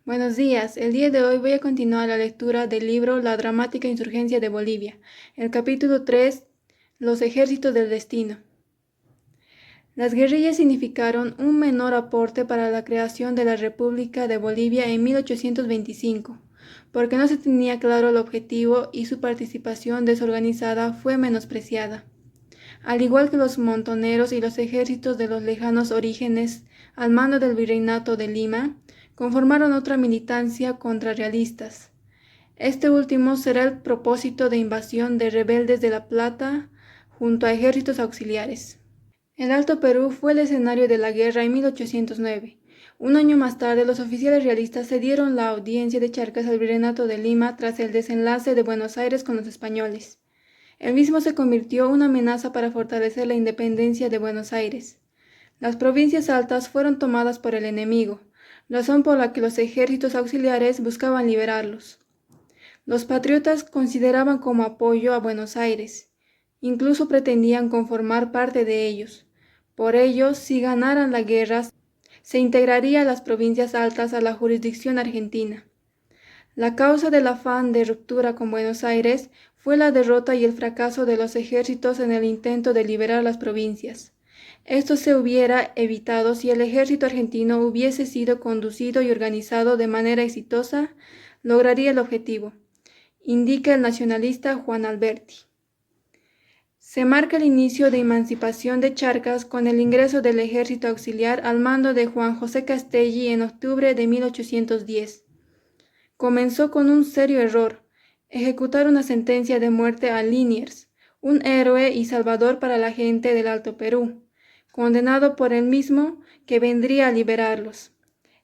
Buenos días, el día de hoy voy a continuar la lectura del libro La dramática insurgencia de Bolivia, el capítulo 3, Los ejércitos del destino. Las guerrillas significaron un menor aporte para la creación de la República de Bolivia en 1825, porque no se tenía claro el objetivo y su participación desorganizada fue menospreciada. Al igual que los montoneros y los ejércitos de los lejanos orígenes al mando del Virreinato de Lima, conformaron otra militancia contrarrealistas. Este último será el propósito de invasión de rebeldes de La Plata junto a ejércitos auxiliares. El Alto Perú fue el escenario de la guerra en 1809. Un año más tarde, los oficiales realistas cedieron la audiencia de Charcas al Virreinato de Lima tras el desenlace de Buenos Aires con los españoles. El mismo se convirtió en una amenaza para fortalecer la independencia de Buenos Aires. Las provincias altas fueron tomadas por el enemigo, razón por la que los ejércitos auxiliares buscaban liberarlos. Los patriotas consideraban como apoyo a Buenos Aires, incluso pretendían conformar parte de ellos. Por ello, si ganaran la guerra, se integraría las provincias altas a la jurisdicción argentina. La causa del afán de ruptura con Buenos Aires fue la derrota y el fracaso de los ejércitos en el intento de liberar las provincias. Esto se hubiera evitado si el ejército argentino hubiese sido conducido y organizado de manera exitosa, lograría el objetivo, indica el nacionalista Juan Alberti. Se marca el inicio de emancipación de Charcas con el ingreso del ejército auxiliar al mando de Juan José Castelli en octubre de 1810. Comenzó con un serio error, ejecutar una sentencia de muerte a Liniers, un héroe y salvador para la gente del Alto Perú, condenado por él mismo que vendría a liberarlos.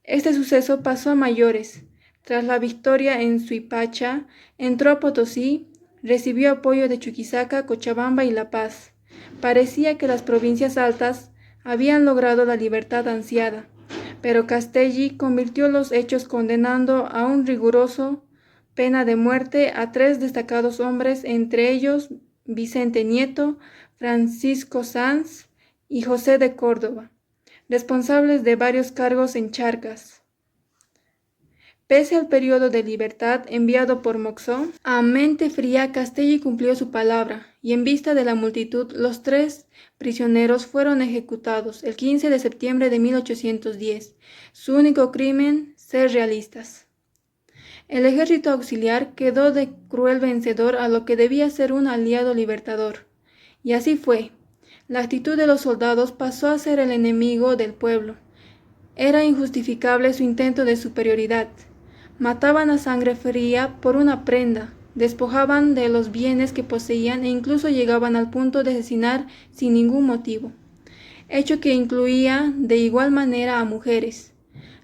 Este suceso pasó a mayores. Tras la victoria en Suipacha, entró a Potosí, recibió apoyo de Chuquisaca, Cochabamba y La Paz. Parecía que las provincias altas habían logrado la libertad ansiada, pero Castelli convirtió los hechos condenando a un riguroso pena de muerte a 3 destacados hombres, entre ellos Vicente Nieto, Francisco Sanz y José de Córdoba, responsables de varios cargos en Charcas. Pese al periodo de libertad enviado por Moxó, a mente fría Castelli cumplió su palabra, y en vista de la multitud, los 3 prisioneros fueron ejecutados el 15 de septiembre de 1810. Su único crimen, ser realistas. El ejército auxiliar quedó de cruel vencedor a lo que debía ser un aliado libertador. Y así fue. La actitud de los soldados pasó a ser el enemigo del pueblo. Era injustificable su intento de superioridad. Mataban a sangre fría por una prenda, despojaban de los bienes que poseían e incluso llegaban al punto de asesinar sin ningún motivo, hecho que incluía de igual manera a mujeres.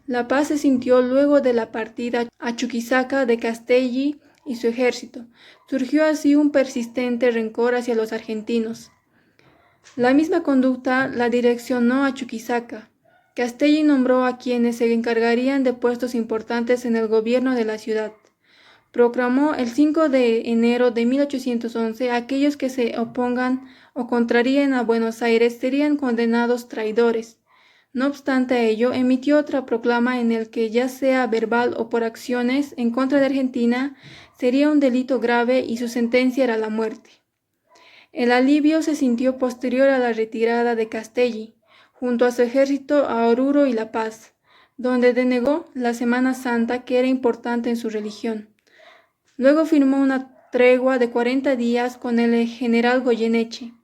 La paz se sintió luego de la partida a Chuquisaca de Castelli y su ejército. Surgió así un persistente rencor hacia los argentinos. La misma conducta la direccionó a Chuquisaca. Castelli nombró a quienes se encargarían de puestos importantes en el gobierno de la ciudad. Proclamó el 5 de enero de 1811 aquellos que se opongan o contraríen a Buenos Aires serían condenados traidores. No obstante ello, emitió otra proclama en el que, ya sea verbal o por acciones en contra de Argentina, sería un delito grave y su sentencia era la muerte. El alivio se sintió posterior a la retirada de Castelli, junto a su ejército a Oruro y La Paz, donde denegó la Semana Santa, que era importante en su religión. Luego firmó una tregua de 40 días con el general Goyeneche,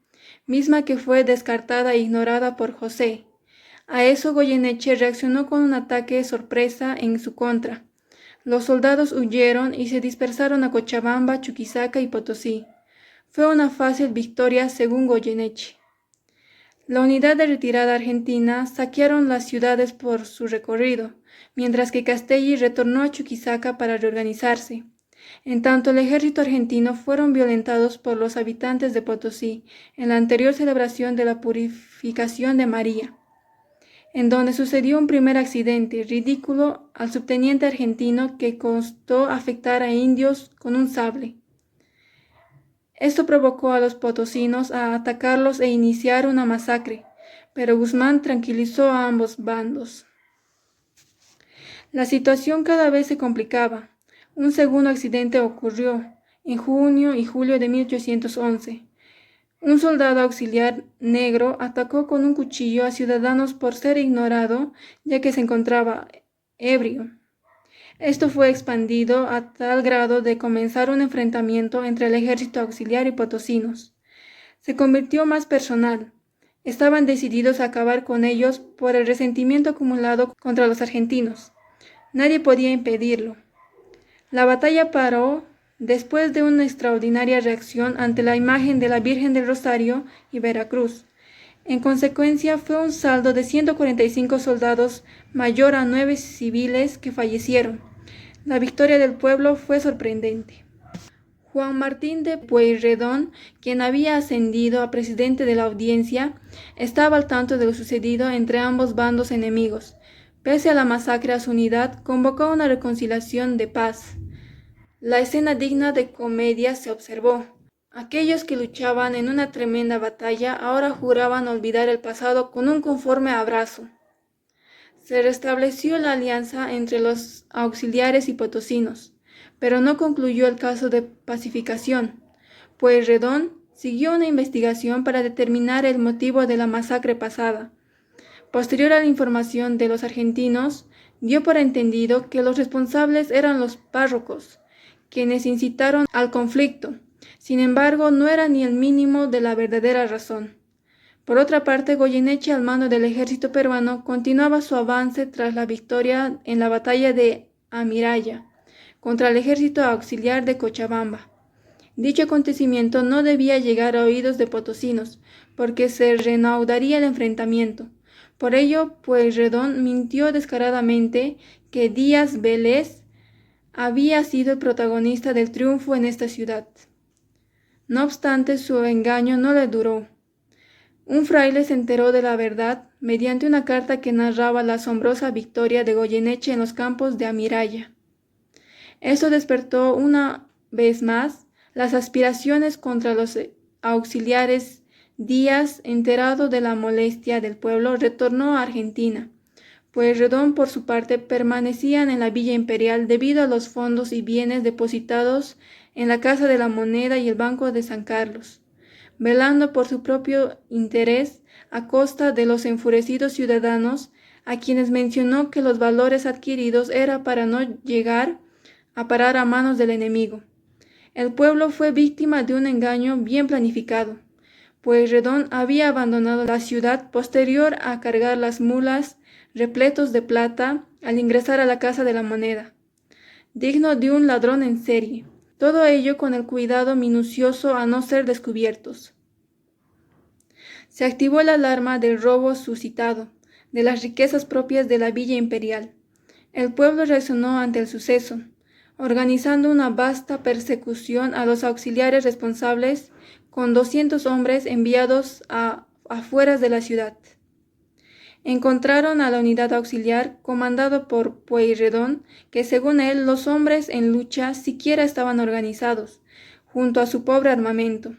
misma que fue descartada e ignorada por José. A eso Goyeneche reaccionó con un ataque sorpresa en su contra. Los soldados huyeron y se dispersaron a Cochabamba, Chuquisaca y Potosí. Fue una fácil victoria según Goyeneche. La unidad de retirada argentina saquearon las ciudades por su recorrido, mientras que Castelli retornó a Chuquisaca para reorganizarse. En tanto, el ejército argentino fueron violentados por los habitantes de Potosí en la anterior celebración de la purificación de María, en donde sucedió un primer accidente ridículo al subteniente argentino que costó afectar a indios con un sable. Esto provocó a los potosinos a atacarlos e iniciar una masacre, pero Guzmán tranquilizó a ambos bandos. La situación cada vez se complicaba. Un segundo accidente ocurrió en junio y julio de 1811. Un soldado auxiliar negro atacó con un cuchillo a ciudadanos por ser ignorado, ya que se encontraba ebrio. Esto fue expandido a tal grado de comenzar un enfrentamiento entre el ejército auxiliar y potosinos. Se convirtió más personal. Estaban decididos a acabar con ellos por el resentimiento acumulado contra los argentinos. Nadie podía impedirlo. La batalla paró después de una extraordinaria reacción ante la imagen de la Virgen del Rosario y Veracruz. En consecuencia, fue un saldo de 145 soldados mayor a 9 civiles que fallecieron. La victoria del pueblo fue sorprendente. Juan Martín de Pueyrredón, quien había ascendido a presidente de la Audiencia, estaba al tanto de lo sucedido entre ambos bandos enemigos. Pese a la masacre a su unidad, convocó una reconciliación de paz. La escena digna de comedia se observó. Aquellos que luchaban en una tremenda batalla ahora juraban olvidar el pasado con un conforme abrazo. Se restableció la alianza entre los auxiliares y potosinos, pero no concluyó el caso de pacificación. Pueyrredón siguió una investigación para determinar el motivo de la masacre pasada. Posterior a la información de los argentinos, dio por entendido que los responsables eran los párrocos, quienes incitaron al conflicto. Sin embargo, no era ni el mínimo de la verdadera razón. Por otra parte, Goyeneche, al mando del ejército peruano, continuaba su avance tras la victoria en la batalla de Amiraya contra el ejército auxiliar de Cochabamba. Dicho acontecimiento no debía llegar a oídos de potosinos, porque se reanudaría el enfrentamiento. Por ello, Pueyrredón mintió descaradamente que Díaz Vélez había sido el protagonista del triunfo en esta ciudad. No obstante, su engaño no le duró. Un fraile se enteró de la verdad mediante una carta que narraba la asombrosa victoria de Goyeneche en los campos de Amiraya. Esto despertó una vez más las aspiraciones contra los auxiliares. Díaz, enterado de la molestia del pueblo, retornó a Argentina. Pueyrredón, por su parte, permanecían en la Villa Imperial debido a los fondos y bienes depositados en la Casa de la Moneda y el Banco de San Carlos, velando por su propio interés a costa de los enfurecidos ciudadanos, a quienes mencionó que los valores adquiridos era para no llegar a parar a manos del enemigo. El pueblo fue víctima de un engaño bien planificado. Pueyrredón había abandonado la ciudad posterior a cargar las mulas repletos de plata al ingresar a la Casa de la Moneda, digno de un ladrón en serie. Todo ello con el cuidado minucioso a no ser descubiertos. Se activó la alarma del robo suscitado, de las riquezas propias de la Villa Imperial. El pueblo reaccionó ante el suceso, organizando una vasta persecución a los auxiliares responsables con 200 hombres enviados a afueras de la ciudad. Encontraron a la unidad auxiliar comandado por Pueyrredón, que según él los hombres en lucha siquiera estaban organizados, junto a su pobre armamento.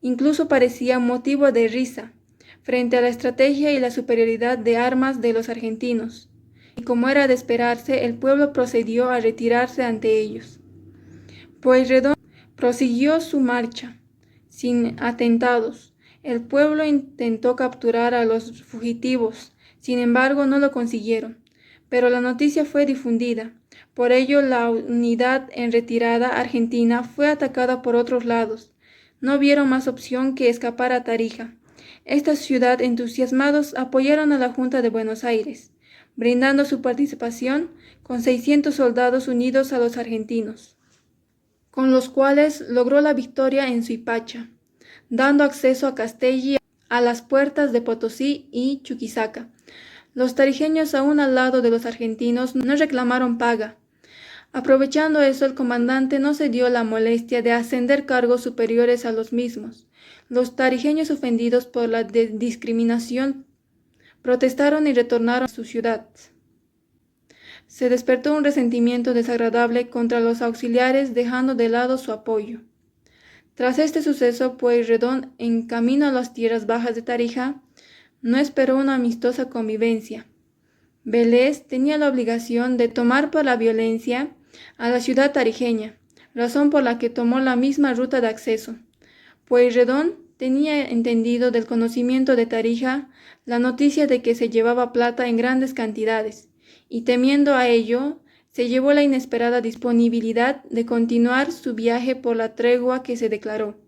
Incluso parecía motivo de risa, frente a la estrategia y la superioridad de armas de los argentinos. Y como era de esperarse, el pueblo procedió a retirarse ante ellos. Pueyrredón prosiguió su marcha, sin atentados. El pueblo intentó capturar a los fugitivos, sin embargo no lo consiguieron, pero la noticia fue difundida. Por ello, la unidad en retirada argentina fue atacada por otros lados. No vieron más opción que escapar a Tarija. Esta ciudad, entusiasmados, apoyaron a la Junta de Buenos Aires, brindando su participación con 600 soldados unidos a los argentinos, con los cuales logró la victoria en Suipacha, dando acceso a Castelli, a las puertas de Potosí y Chuquisaca. Los tarijeños, aún al lado de los argentinos, no reclamaron paga. Aprovechando eso, el comandante no se dio la molestia de ascender cargos superiores a los mismos. Los tarijeños, ofendidos por la discriminación, protestaron y retornaron a su ciudad. Se despertó un resentimiento desagradable contra los auxiliares, dejando de lado su apoyo. Tras este suceso, Pueyrredón, en camino a las tierras bajas de Tarija, no esperó una amistosa convivencia. Vélez tenía la obligación de tomar por la violencia a la ciudad tarijeña, razón por la que tomó la misma ruta de acceso. Pueyrredón tenía entendido del conocimiento de Tarija la noticia de que se llevaba plata en grandes cantidades, y temiendo a ello, se llevó la inesperada disponibilidad de continuar su viaje por la tregua que se declaró.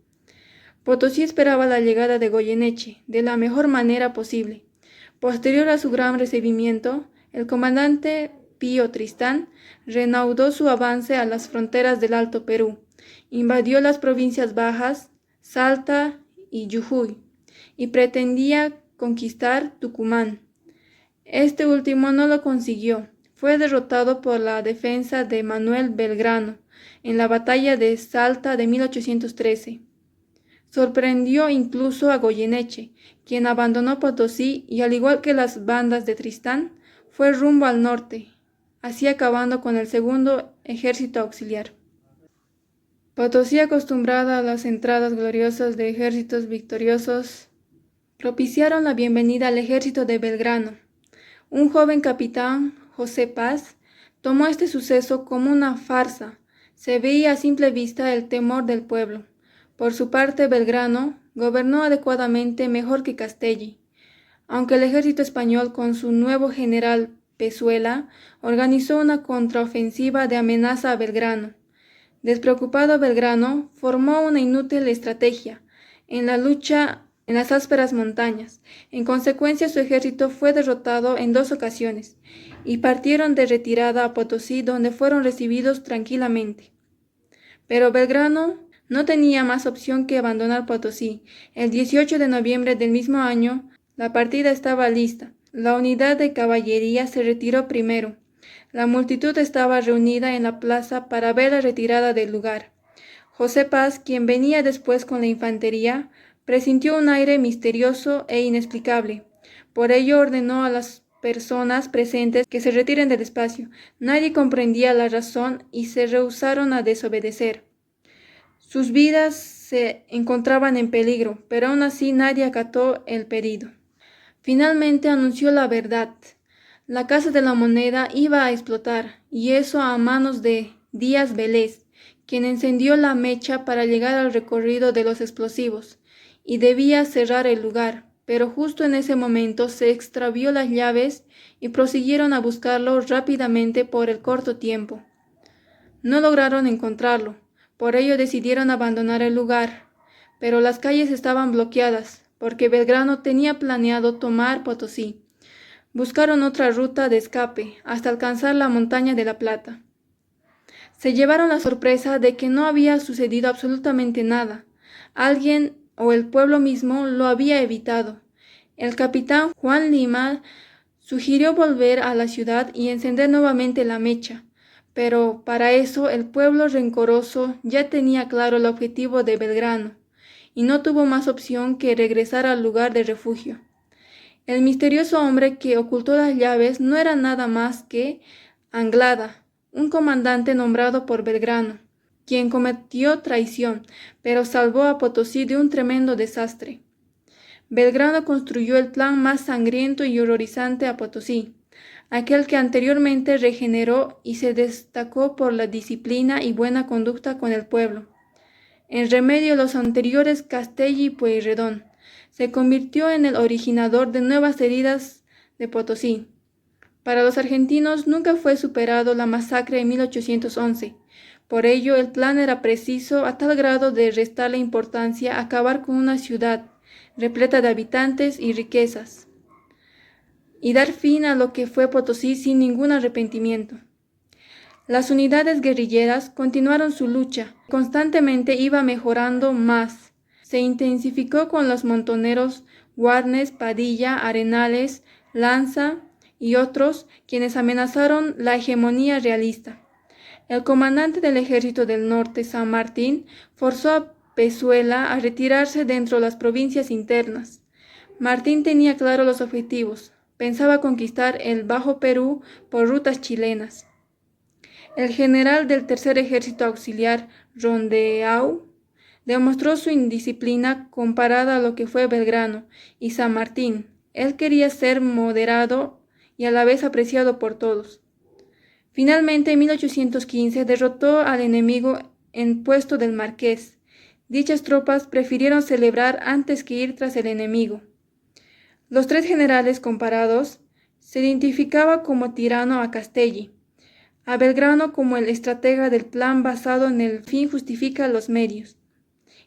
Potosí esperaba la llegada de Goyeneche de la mejor manera posible. Posterior a su gran recibimiento, el comandante Pío Tristán reanudó su avance a las fronteras del Alto Perú, invadió las provincias bajas, Salta y Jujuy, y pretendía conquistar Tucumán. Este último no lo consiguió. Fue derrotado por la defensa de Manuel Belgrano en la batalla de Salta de 1813. Sorprendió incluso a Goyeneche, quien abandonó Potosí y, al igual que las bandas de Tristán, fue rumbo al norte, así acabando con el segundo ejército auxiliar. Potosí, acostumbrada a las entradas gloriosas de ejércitos victoriosos, propiciaron la bienvenida al ejército de Belgrano. Un joven capitán, José Paz, tomó este suceso como una farsa. Se veía a simple vista el temor del pueblo. Por su parte, Belgrano gobernó adecuadamente mejor que Castelli, aunque el ejército español, con su nuevo general Pezuela, organizó una contraofensiva de amenaza a Belgrano. Despreocupado, Belgrano formó una inútil estrategia en la lucha en las ásperas montañas. En consecuencia, su ejército fue derrotado en 2 ocasiones y partieron de retirada a Potosí, donde fueron recibidos tranquilamente. Pero Belgrano no tenía más opción que abandonar Potosí. El 18 de noviembre del mismo año, la partida estaba lista. La unidad de caballería se retiró primero. La multitud estaba reunida en la plaza para ver la retirada del lugar. José Paz, quien venía después con la infantería, presintió un aire misterioso e inexplicable. Por ello ordenó a las personas presentes que se retiren del espacio. Nadie comprendía la razón y se rehusaron a desobedecer. Sus vidas se encontraban en peligro, pero aún así nadie acató el pedido. Finalmente anunció la verdad. La Casa de la Moneda iba a explotar, y eso a manos de Díaz Vélez, quien encendió la mecha para llegar al recorrido de los explosivos, y debía cerrar el lugar, pero justo en ese momento se extravió las llaves y prosiguieron a buscarlo rápidamente por el corto tiempo. No lograron encontrarlo, por ello decidieron abandonar el lugar, pero las calles estaban bloqueadas, porque Belgrano tenía planeado tomar Potosí. Buscaron otra ruta de escape hasta alcanzar la montaña de la Plata. Se llevaron la sorpresa de que no había sucedido absolutamente nada. Alguien o el pueblo mismo lo había evitado. El capitán Juan Lima sugirió volver a la ciudad y encender nuevamente la mecha, pero para eso el pueblo rencoroso ya tenía claro el objetivo de Belgrano y no tuvo más opción que regresar al lugar de refugio. El misterioso hombre que ocultó las llaves no era nada más que Anglada, un comandante nombrado por Belgrano, quien cometió traición, pero salvó a Potosí de un tremendo desastre. Belgrano construyó el plan más sangriento y horrorizante a Potosí, aquel que anteriormente regeneró y se destacó por la disciplina y buena conducta con el pueblo. En remedio a los anteriores, Castelli y Pueyrredón se convirtió en el originador de nuevas heridas de Potosí. Para los argentinos nunca fue superado la masacre de 1811. Por ello, el plan era preciso a tal grado de restarle importancia a acabar con una ciudad repleta de habitantes y riquezas, y dar fin a lo que fue Potosí sin ningún arrepentimiento. Las unidades guerrilleras continuaron su lucha, constantemente iba mejorando más. Se intensificó con los montoneros Warnes, Padilla, Arenales, Lanza y otros, quienes amenazaron la hegemonía realista. El comandante del Ejército del Norte, San Martín, forzó a Pezuela a retirarse dentro de las provincias internas. Martín tenía claro los objetivos. Pensaba conquistar el Bajo Perú por rutas chilenas. El general del Tercer Ejército Auxiliar, Rondeau, demostró su indisciplina comparada a lo que fue Belgrano y San Martín. Él quería ser moderado y a la vez apreciado por todos. Finalmente, en 1815, derrotó al enemigo en Puesto del Marqués. Dichas tropas prefirieron celebrar antes que ir tras el enemigo. Los tres generales comparados se identificaba como tirano a Castelli, a Belgrano como el estratega del plan basado en el fin justifica los medios,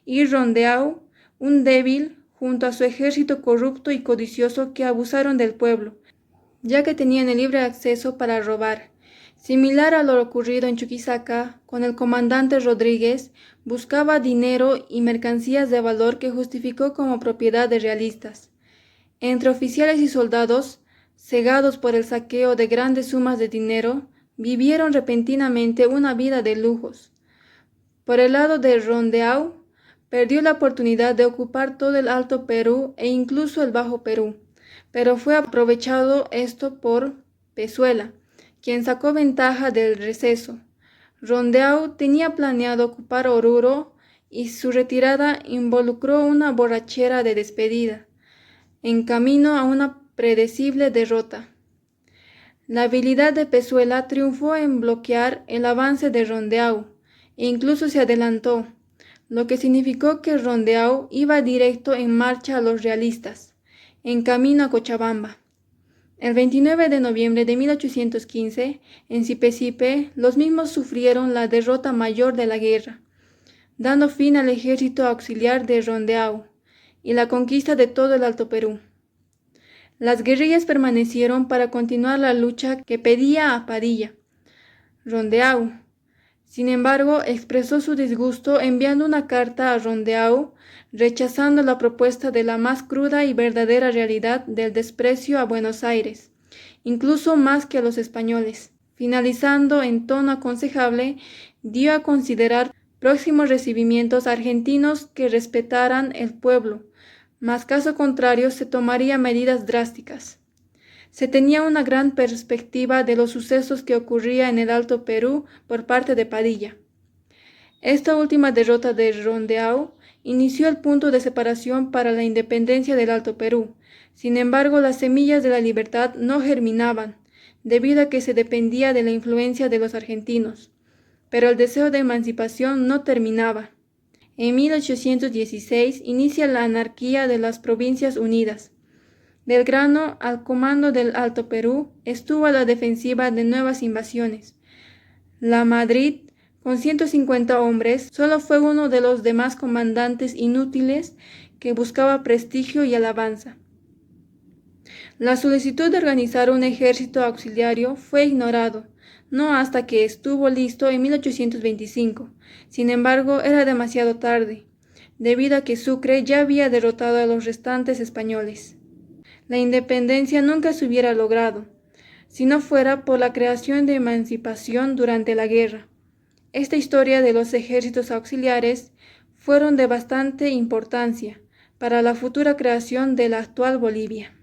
y Rondeau, un débil, junto a su ejército corrupto y codicioso que abusaron del pueblo, ya que tenían el libre acceso para robar. Similar a lo ocurrido en Chuquisaca, con el comandante Rodríguez, buscaba dinero y mercancías de valor que justificó como propiedad de realistas. Entre oficiales y soldados, cegados por el saqueo de grandes sumas de dinero, vivieron repentinamente una vida de lujos. Por el lado de Rondeau, perdió la oportunidad de ocupar todo el Alto Perú e incluso el Bajo Perú, pero fue aprovechado esto por Pezuela, quien sacó ventaja del receso. Rondeau tenía planeado ocupar Oruro y su retirada involucró una borrachera de despedida, en camino a una predecible derrota. La habilidad de Pezuela triunfó en bloquear el avance de Rondeau e incluso se adelantó, lo que significó que Rondeau iba directo en marcha a los realistas, en camino a Cochabamba. El 29 de noviembre de 1815, en Sipe-Sipe, los mismos sufrieron la derrota mayor de la guerra, dando fin al ejército auxiliar de Rondeau y la conquista de todo el Alto Perú. Las guerrillas permanecieron para continuar la lucha que pedía a Padilla. Rondeau, sin embargo, expresó su disgusto enviando una carta a Rondeau rechazando la propuesta de la más cruda y verdadera realidad del desprecio a Buenos Aires, incluso más que a los españoles. Finalizando en tono aconsejable, dio a considerar próximos recibimientos argentinos que respetaran el pueblo, mas caso contrario se tomaría medidas drásticas. Se tenía una gran perspectiva de los sucesos que ocurría en el Alto Perú por parte de Padilla. Esta última derrota de Rondeau inició el punto de separación para la independencia del Alto Perú. Sin embargo, las semillas de la libertad no germinaban, debido a que se dependía de la influencia de los argentinos. Pero el deseo de emancipación no terminaba. En 1816 inicia la anarquía de las Provincias Unidas. Belgrano, al comando del Alto Perú, estuvo a la defensiva de nuevas invasiones. La Madrid, con 150 hombres, solo fue uno de los demás comandantes inútiles que buscaba prestigio y alabanza. La solicitud de organizar un ejército auxiliario fue ignorado, no hasta que estuvo listo en 1825. Sin embargo, era demasiado tarde, debido a que Sucre ya había derrotado a los restantes españoles. La independencia nunca se hubiera logrado, si no fuera por la creación de emancipación durante la guerra. Esta historia de los ejércitos auxiliares fueron de bastante importancia para la futura creación de la actual Bolivia.